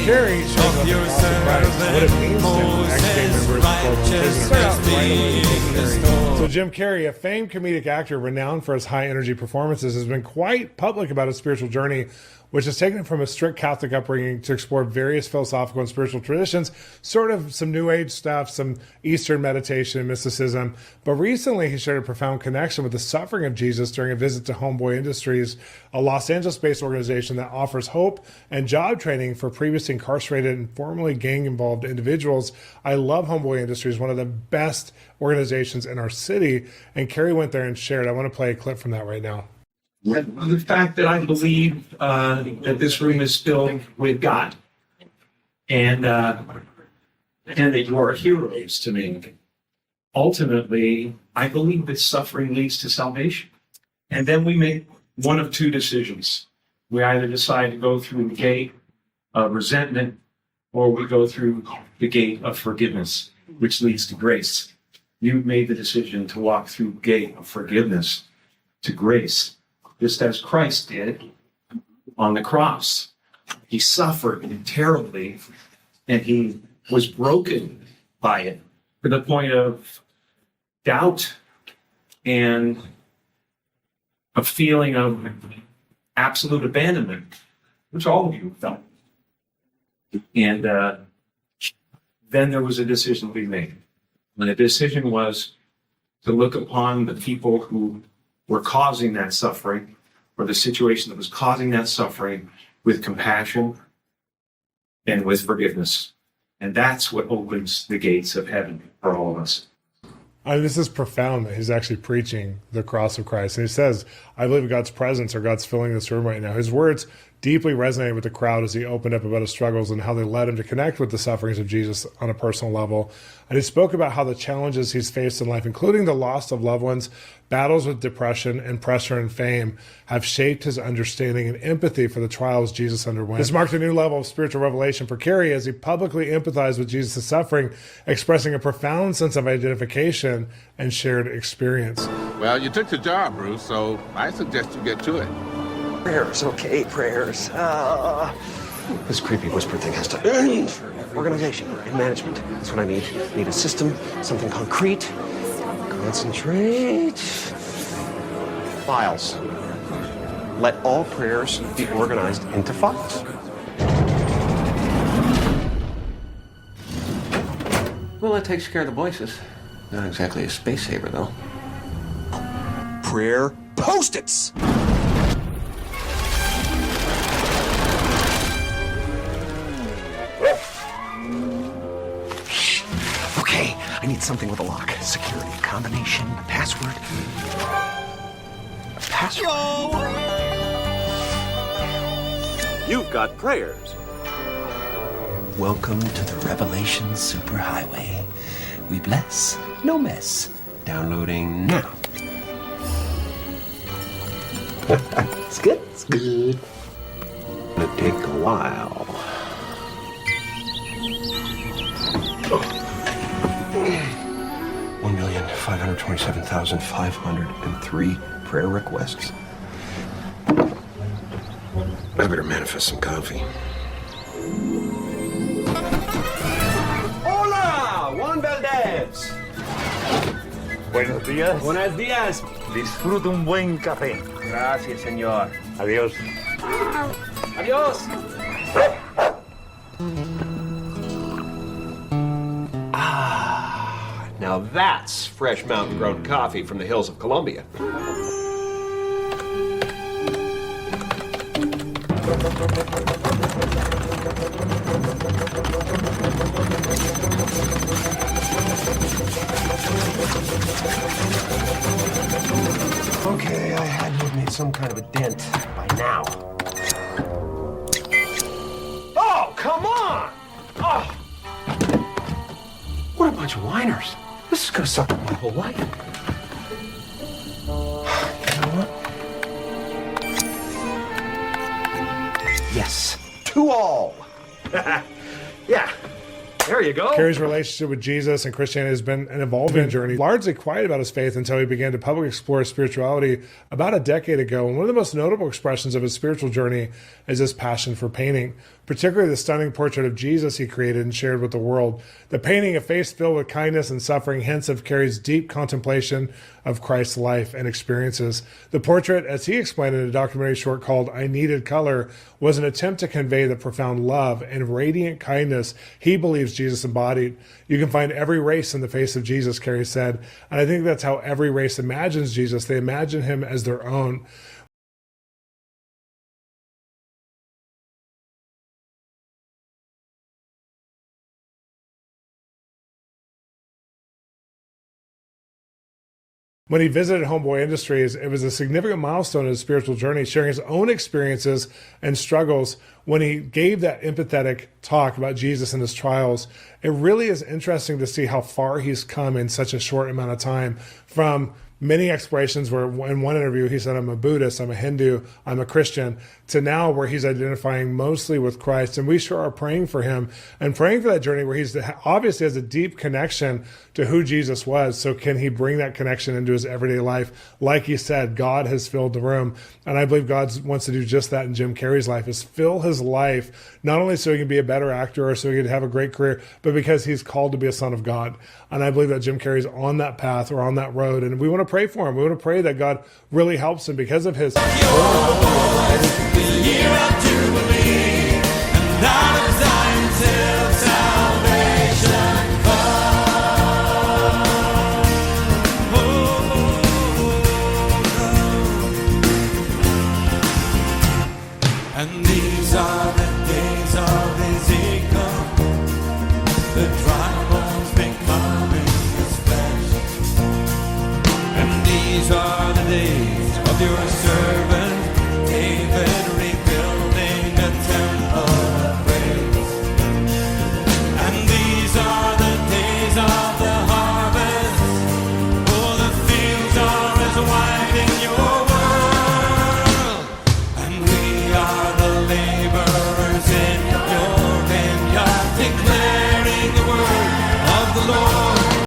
Carey shows up at the cross of Christ, what it means to ex-gang members and former prisoners. So Jim Carrey, a famed comedic actor renowned for his high-energy performances, has been quite public about his spiritual journey, which has taken it from a strict Catholic upbringing to explore various philosophical and spiritual traditions, sort of some New Age stuff, some Eastern meditation and mysticism. But recently, he shared a profound connection with the suffering of Jesus during a visit to Homeboy Industries, a Los Angeles-based organization that offers hope and job training for previously incarcerated and formerly gang-involved individuals. I love Homeboy Industries, one of the best organizations in our city, and Carey went there and shared. I want to play a clip from that right now. The fact that I believe that this room is filled with God, and that you are heroes to me. Ultimately, I believe that suffering leads to salvation. And then we make one of two decisions. We either decide to go through the gate of resentment, or we go through the gate of forgiveness, which leads to grace. You've made the decision to walk through the gate of forgiveness to grace, just as Christ did on the cross. He suffered terribly, and he was broken by it to the point of doubt and a feeling of absolute abandonment, which all of you felt. And then there was a decision to be made. And the decision was to look upon the people who were causing that suffering, or the situation that was causing that suffering, with compassion and with forgiveness. And that's what opens the gates of heaven for all of us. This is profound that he's actually preaching the cross of Christ. And he says, I believe God's presence or God's filling this room right now. His words deeply resonated with the crowd as he opened up about his struggles and how they led him to connect with the sufferings of Jesus on a personal level. And he spoke about how the challenges he's faced in life, including the loss of loved ones, battles with depression and pressure and fame, have shaped his understanding and empathy for the trials Jesus underwent. This marked a new level of spiritual revelation for Carey as he publicly empathized with Jesus' suffering, expressing a profound sense of identification and shared experience. Well, you took the job, Bruce, so I suggest you get to it. Prayers, okay, prayers. This creepy whisper thing has to end. Organization and management. That's what I need. I need a system, something concrete. Concentrate. Files. Let all prayers be organized into files. Well, that takes care of the voices. Not exactly a space saver, though. Prayer Post-its! Okay, I need something with a lock. Security, combination, a password. A password? You've got prayers. Welcome to the Revelation Superhighway. We bless, no mess. Downloading now. It's good, it's good. It'll take a while. 1,527,503 prayer requests. I better manifest some coffee. Hola, Juan Valdez. Buenos días. Buenos días. Disfruta un buen café. Gracias, señor. Adiós. Adiós. Now that's fresh mountain-grown coffee from the hills of Colombia. Okay, I had to have made some kind of a dent by now. Oh, come on! Oh. What a bunch of whiners. This is gonna suck up my whole life. You know what? Yes, to all. Yeah. There you go. Carey's relationship with Jesus and Christianity has been an evolving journey, largely quiet about his faith until he began to publicly explore his spirituality about a decade ago. And one of the most notable expressions of his spiritual journey is his passion for painting. particularly the stunning portrait of Jesus he created and shared with the world. The painting, a face filled with kindness and suffering, hints of Carey's deep contemplation of Christ's life and experiences. The portrait, as he explained in a documentary short called I Needed Color, was an attempt to convey the profound love and radiant kindness he believes Jesus embodied. You can find every race in the face of Jesus, Carey said, and I think that's how every race imagines Jesus. They imagine him as their own. When he visited Homeboy Industries, it was a significant milestone in his spiritual journey, sharing his own experiences and struggles. When he gave that empathetic talk about Jesus and his trials, it really is interesting to see how far he's come in such a short amount of time, from many explorations where in one interview he said, I'm a Buddhist, I'm a Hindu, I'm a Christian, to now where he's identifying mostly with Christ. And we sure are praying for him and praying for that journey where he's obviously has a deep connection to who Jesus was. So can he bring that connection into his everyday life? Like he said, God has filled the room. And I believe God wants to do just that in Jim Carrey's life, is fill his life, not only so he can be a better actor or so he can have a great career, but because he's called to be a son of God. And I believe that Jim Carrey's on that path or on that road. And we want to pray for him. We want to pray that God really helps him because of his year of Jubilee, and out of Zion till salvation comes. And these are the days of Ezekiel, the dry bones becoming his flesh. And these are the days of your servant